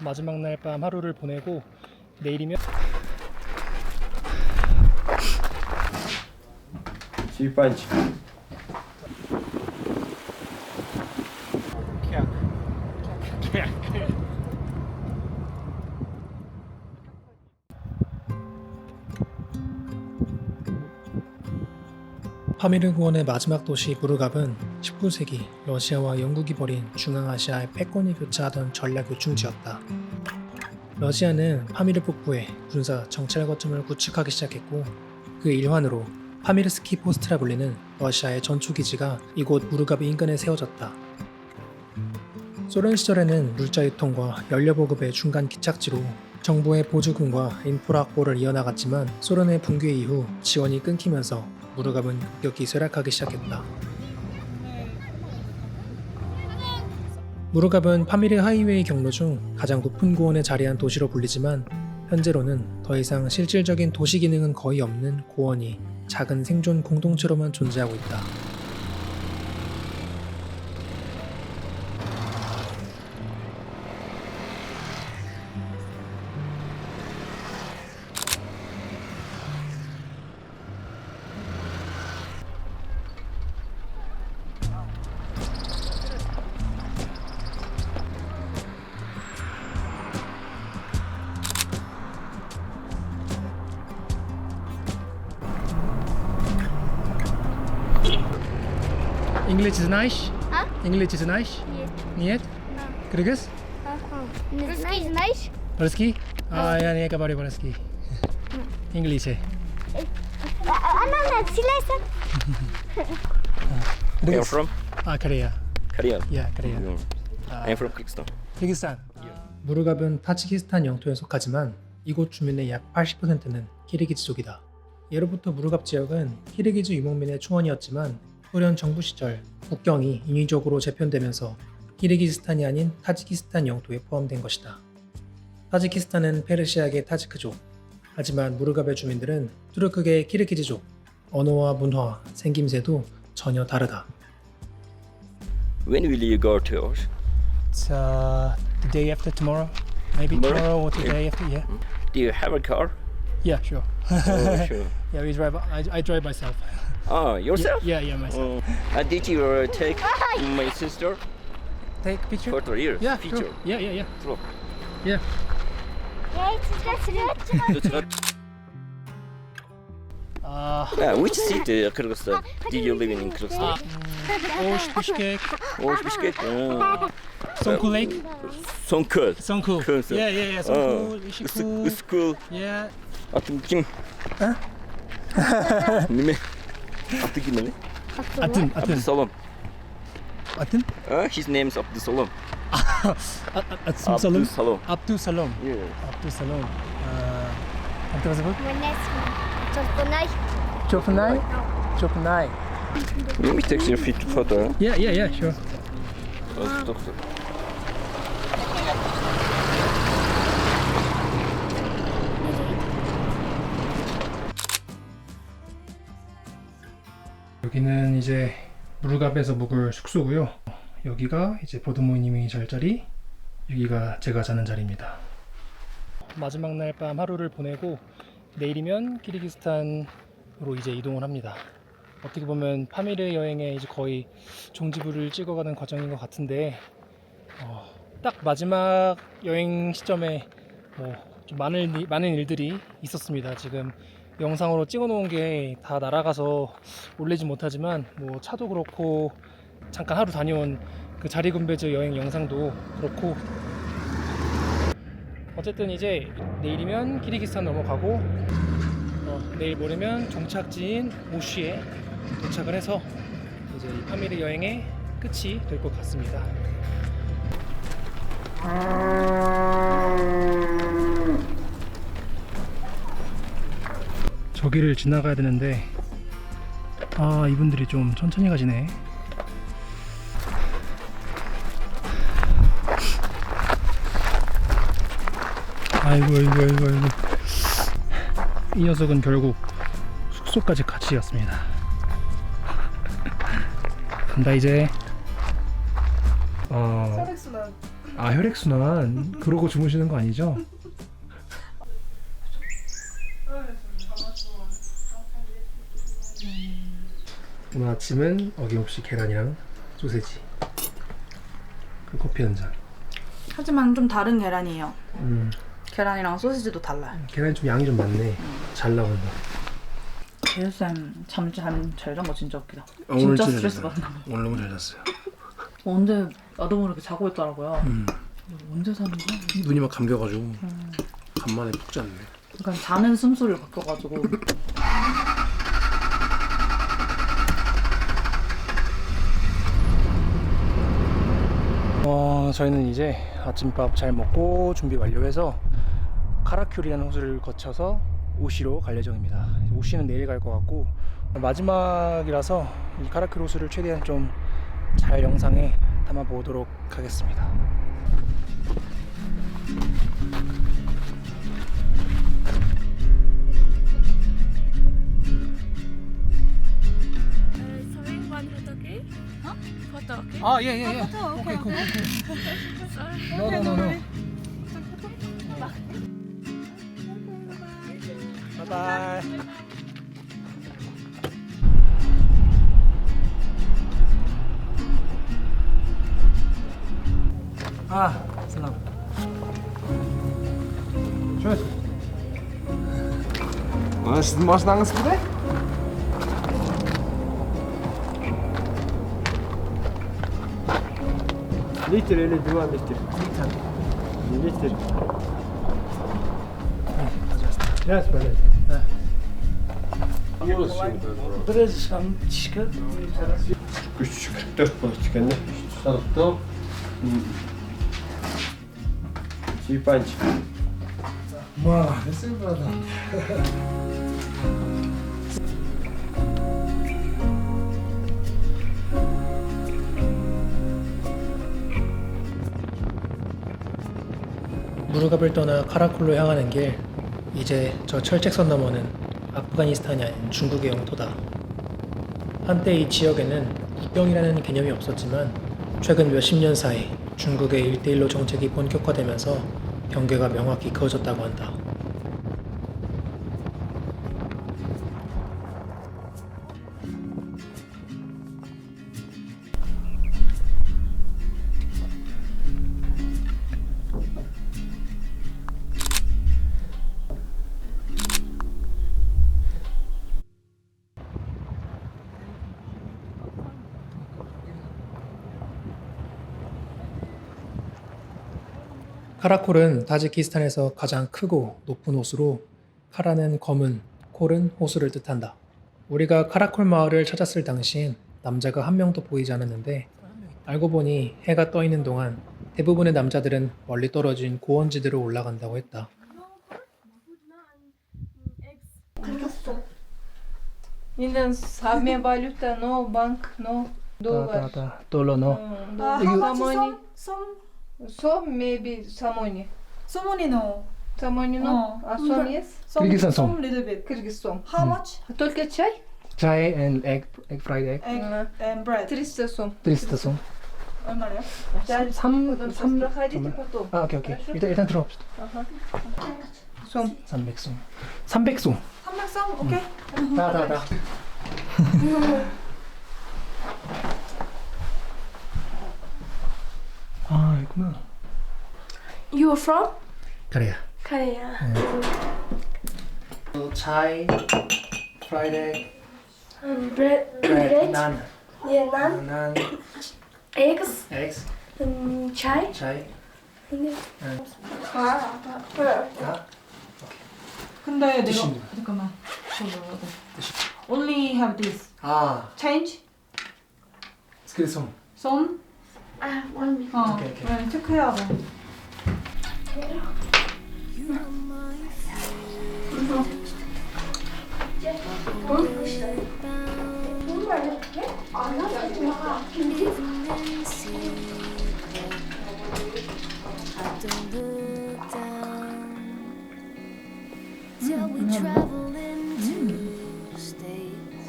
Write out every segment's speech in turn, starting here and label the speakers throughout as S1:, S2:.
S1: 마지막 날 밤 하루를 보내고 내일이면
S2: Чайпанчик.
S1: 파미르 구원의 마지막 도시 부르갑은 19세기 러시아와 영국이 벌인 중앙아시아의 패권을 교차하던 전략 요충지였다. 러시아는 파미르 북부에 군사 정찰 거점을 구축하기 시작했고 그 일환으로 파미르스키 포스트라 불리는 러시아의 전초기지가 이곳 부르갑 인근에 세워졌다. 소련 시절에는 물자 유통과 연료 보급의 중간 기착지로 정부의 보조금과 인프라 확보를 이어나갔지만 소련의 붕괴 이후 지원이 끊기면서 부르갑은 급격히 쇠락하기 시작했다. 부르갑은 파미르 하이웨이 경로 중 가장 높은 고원에 자리한 도시로 불리지만 현재로는 더 이상 실질적인 도시 기능은 거의 없는 고원이 작은 생존 공동체로만 존재하고 있다. English is nice?
S3: А?
S1: English is nice?
S3: Нет.
S1: Нет? Кыргыз?
S3: Не знаешь, знаешь?
S1: По-русски? Я не говорю по-русски. English.
S3: Она селяется.
S2: Where you from?
S1: Korea.
S2: Korea.
S1: Yeah, Korea.
S2: I'm from Kyrgyzstan.
S1: 키르기스탄. 부르갑은 타지키스탄 영토에 속하지만 이곳 주민의 약 80%는 키르기즈족이다. 예로부터 부르갑 지역은 키르기즈 유목민의 초원이었지만 소련 정부 시절 국경이 인위적으로 재편되면서 키르기스탄이 아닌 타지키스탄 영토에 포함된 것이다. 타지키스탄은 페르시아계 타지크족, 하지만 부르갑의 주민들은 투르크계 키르기즈족, 언어와 문화, 생김새도 전혀 다르다.
S2: When will you go to us?
S1: It's the day after tomorrow. Maybe
S2: Tomorrow?
S1: tomorrow or the day after. Yeah.
S2: Do you have a car?
S1: Yeah, sure.
S2: Oh, sure.
S1: Yeah, we drive. I drive myself.
S2: Oh, yourself?
S1: Yeah, myself.
S2: Did you take my sister
S1: Take picture.
S2: photo here?
S1: Yeah,
S2: Picture.
S1: sure. Yeah.
S2: Sure.
S1: Yeah.
S3: Я тебя
S2: Which city, Kyrgyzstan? Did you live in Kyrgyzstan?
S1: Osh, Bishkek,
S2: Oh, Bishkek.
S1: Songkul Lake,
S2: Songkul.
S1: Songkul.
S2: Kyrgyzstan.
S1: Yeah. Songkul, Ishikul.
S2: School.
S1: Yeah.
S2: Atım kim? Nime? Atı kim ne?
S1: Atın.
S2: Abdüsalam.
S1: Atın.
S2: His name is Abdüsalam.
S1: Atın Salom.
S2: Abdüsalam.
S1: Abdul Salom.
S2: Yeah.
S1: Abdul Salom. Как тебя зовут?
S3: Чертунай.
S1: Chopnai. Chopnai.
S2: Let me take your photo.
S1: Yeah, sure.
S2: Stop.
S1: 여기는 이제 부르갑에서 묵을 숙소고요. 여기가 이제 보드모님이 잘 자리, 여기가 제가 자는 자리입니다. 마지막 날 밤 하루를 보내고 내일이면 키르기스탄으로 이제 이동을 합니다. 어떻게 보면 파미르 여행의 이제 거의 종지부를 찍어가는 과정인 것 같은데 딱 마지막 여행 시점에 좀 많은 일들이 있었습니다. 지금 영상으로 찍어놓은 게 다 날아가서 올리지 못하지만 차도 그렇고 잠깐 하루 다녀온 그 자리군배제 여행 영상도 그렇고 어쨌든 이제 내일이면 키르기스탄 넘어가고 내일 모레면 종착지인 오슈에 도착을 해서 이제 이 파미르 여행의 끝이 될 것 같습니다. 저기를 지나가야 되는데 이분들이 좀 천천히 가시네. 아이고. 이 녀석은 결국 숙소까지 같이 갔습니다. 간다 이제.
S4: 서백수나
S1: 아, 혈액순환 그러고 주무시는 거 아니죠? 오늘 아침은 어김없이 계란이랑 소세지, 그 커피 한 잔.
S4: 하지만 좀 다른 계란이에요.
S1: 음,
S4: 계란이랑 소시지도 달라요.
S1: 계란이 좀 양이 좀 많네. 잘 나온다.
S4: 예쌤 잠잘 잔 거 진짜 웃기다.
S1: 오늘
S4: 진짜
S1: 잘
S4: 스트레스
S1: 잤어요.
S4: 받나 봐.
S1: 오늘 너무 잘 잤어요.
S4: 언제 나도 모르게 자고 있더라고요. 언제 자는 거야?
S1: 눈이 막 감겨가지고 간만에 푹 잤네.
S4: 약간 자는 숨소리를 바뀌어가지고.
S1: 저희는 이제 아침밥 잘 먹고 준비 완료해서 카라큐리라는 호수를 거쳐서 오시로 갈 예정입니다. 오시는 내일 갈 것 같고, 마지막이라서 이 카라큐리 호수를 최대한 좀 잘 영상에 담아보도록 하겠습니다.
S5: Sorry, one photo, okay? Huh? Photo, okay?
S1: 아, 예. 오케이, 굿. 노. 바이바이. 슬람. 좋았어.
S6: Можешь на нас смотреть? Литр или 2 литра? Литр.
S1: Biraz böyle.
S6: Küçük 44 balık kendi. Salıkta. Çiğpanç.
S1: 와, 셀프하다. 무르갑을 떠나 카라콜로 향하는 길, 이제 저 철책선 너머는 아프가니스탄이 아닌 중국의 영토다. 한때 이 지역에는 국경이라는 개념이 없었지만 최근 몇십 년 사이 중국의 1대1로 정책이 본격화되면서 경계가 명확히 그어졌다고 한다. 카라콜은 타지키스탄에서 가장 크고 높은 호수로, 카라는 검은, 콜은 호수를 뜻한다. 우리가 카라콜 마을을 찾았을 당시엔 남자가 한 명도 보이지 않았는데, 알고 보니 해가 떠 있는 동안 대부분의 남자들은 멀리 떨어진 고원지대로 올라간다고 했다.
S7: Inden samme valuta, no bank, no dollar.
S1: 돌러 너.
S7: How much is some maybe samoni.
S4: 소문이 no.
S7: Samoni no, a som yes?
S1: Kyrgyzstan som.
S4: little bit.
S7: Kyrgyz som.
S4: How much?
S7: Только чай?
S1: Chai and egg fried egg.
S4: Egg and bread.
S7: 300 сом.
S1: 300 송.
S4: 얼마래요?
S1: 3
S7: Проходите потом.
S1: 아, 오케이. 일단 들어갑시다.
S7: Сом.
S1: 300송. 300송.
S4: 300성? 오케이.
S1: 나. 아, 있구나.
S3: You are from?
S1: 그래야.
S3: Korea.
S1: Chai, fried egg,
S3: Bread.
S1: naan,
S3: Yeah, naan. Eggs.
S1: eggs,
S3: Chai.
S1: chai. 아,
S4: 근데 내가
S1: 드십니다.
S4: 잠깐만. Only have this.
S1: 아,
S4: Change?
S1: 스크리송.
S4: Some?
S3: One minute.
S1: 오케이.
S4: 네, 체크해야 돼.
S5: Till we travel into states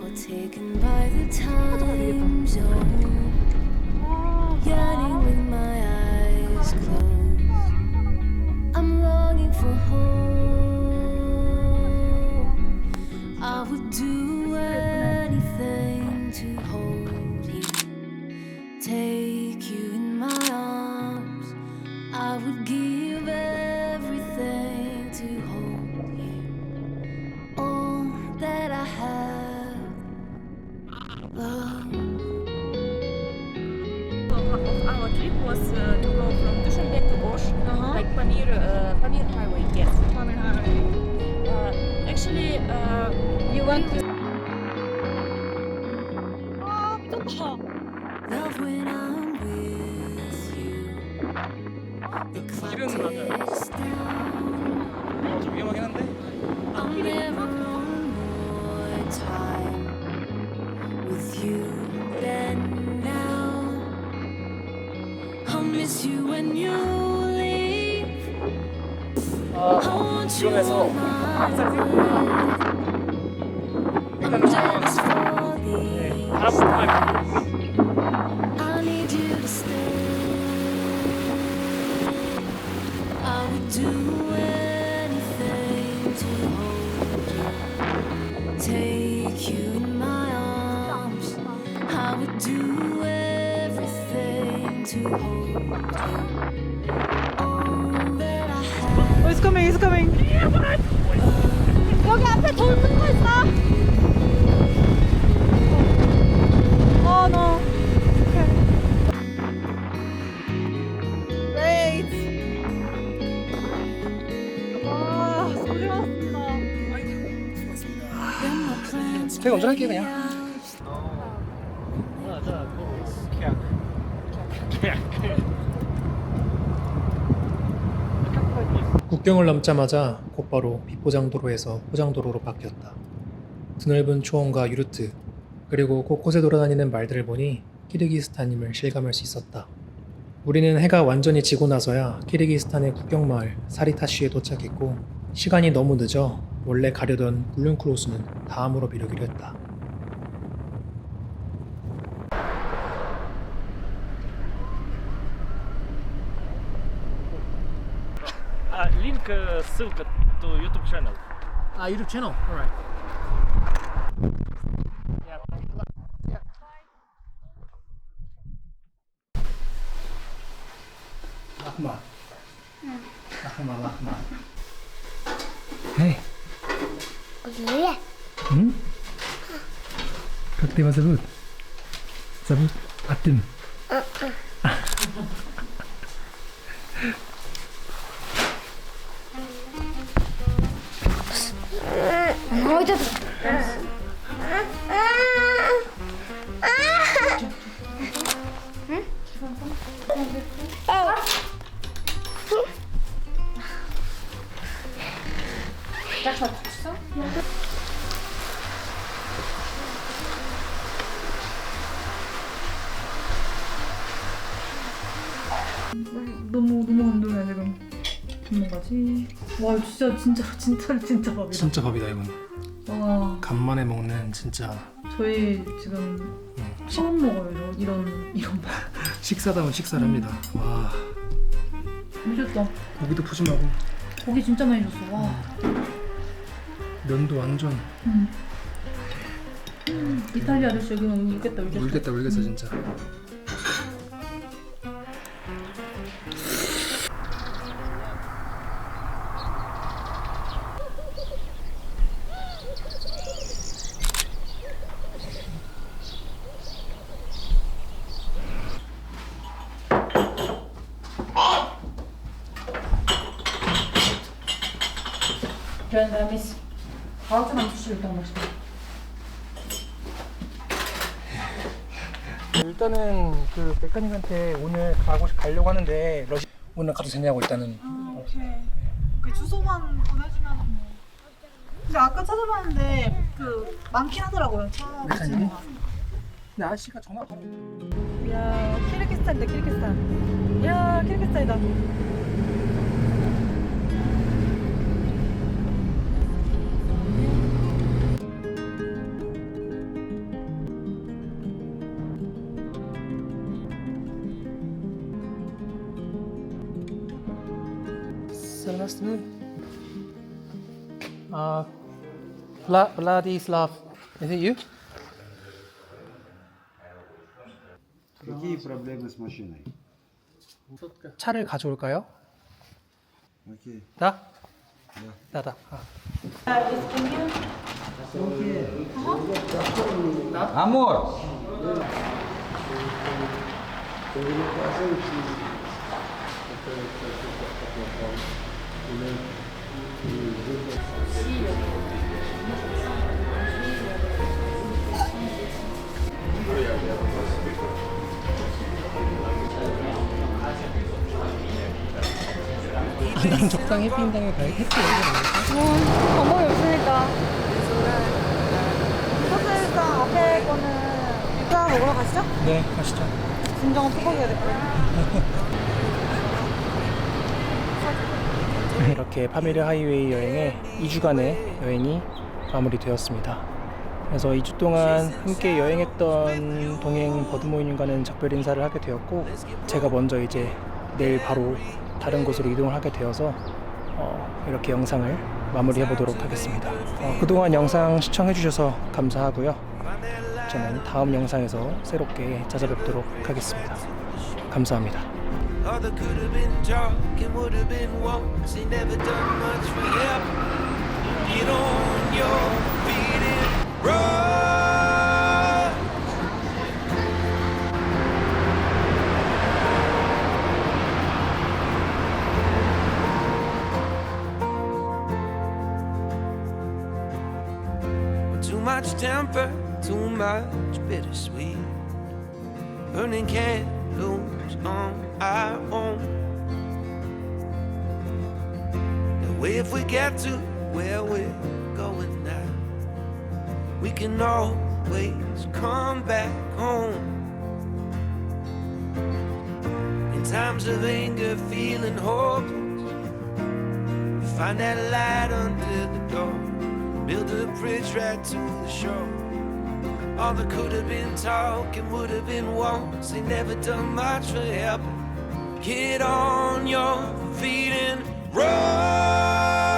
S5: or taken by the time zone, yearning with my I would give everything to hold you. All that I have, love.
S8: Our trip was to go from Dushanbe to Osh, like Pamir Highway. Yes, Pamir Highway. Actually, you want to.
S5: Love when I'm with you. The clock ticks down.
S1: 좀 위험하긴 한데.
S5: I'll never want more time with you than now. I'll miss you when you leave. I want you on my mind. I'm jealous for these days. I need you to stay. I would do anything to hold you, take you in my arms. I would do everything to hold you. All that I have.
S4: He's coming, he's coming. 여기 앞에 돌 붙어 있어. Oh no. Great. 와, 소리 왔습니다.
S5: Then my plans
S1: 제가 운전할게요 그냥. 국경을 넘자마자 곧바로 비포장도로에서 포장도로로 바뀌었다. 드넓은 초원과 유르트, 그리고 곳곳에 돌아다니는 말들을 보니 키르기스탄임을 실감할 수 있었다. 우리는 해가 완전히 지고 나서야 키르기스탄의 국경마을 사리타쉬에 도착했고 시간이 너무 늦어 원래 가려던 울룬크로스는 다음으로 미루기로 했다.
S9: Link ссылка to YouTube channel.
S1: 아, 유튜브 채널. Alright. Ahmad. Ahmad. Hey.
S3: Okay.
S1: Как ты его зовут? Зовут Атым.
S3: Ну, это...
S4: 너무 감동이야 지금. 뭐가지? 와 진짜 밥이다.
S1: 진짜 밥이다 이건.
S4: 와
S1: 간만에 먹는 진짜
S4: 저희 지금 처음 먹어요 이런 밥.
S1: 식사다운 식사랍니다. 와,
S4: 미쳤다.
S1: 고기도 푸짐하고
S4: 고기 진짜 많이 줬어. 와.
S1: 면도 완전
S4: 이탈리아 아저씨 여기는 울겠다.
S1: 울겠어 진짜.
S4: 그런 미스. 바우처럼 주시면 너무 맛있다.
S1: 일단은 그 백가님한테 오늘 가려고 하는데 오늘 가도 되냐고 일단은.
S4: 오케이. 그 주소만 보내주면 뭐. 근데 아까 찾아봤는데 그 많긴 하더라고요.
S1: 백가님이? 근데 아저씨가 전화
S4: 야 키르기스탄이다 키르기스탄. 야 키르기스탄이다.
S1: 셀라스는 Vladislav. Is it you?
S10: Какие проблемы с машиной?
S1: 차를 가져올까요? 나? 나다. 아.
S6: Amor.
S1: 나는 적당히 해피인당에 했지.
S4: 방법이 없으니까. 사실상 앞에 거는 일단 먹으러 가시죠?
S1: 네, 가시죠.
S4: 진정한 뚜껑이어야 될 거예요.
S1: 이렇게 파미르 하이웨이 여행의 2주간의 여행이 마무리되었습니다. 그래서 2주 동안 함께 여행했던 동행 버드모이님과는 작별 인사를 하게 되었고, 제가 먼저 이제 내일 바로 다른 곳으로 이동을 하게 되어서 이렇게 영상을 마무리해 보도록 하겠습니다. 그동안 영상 시청해 주셔서 감사하고요. 저는 다음 영상에서 새롭게 찾아뵙도록 하겠습니다. 감사합니다.
S10: Other could have been talking, would have been once. They never done much for you. Get on your feet and run. Too much temper, too much bittersweet. Burning candles on our own. And if we get to where we're going now, we can always come back home. In times of anger, feeling hopeless, find that light under the door. Build a bridge right to the shore. All that could have been talking would have been once. They never done much for help. Get on your feet and run.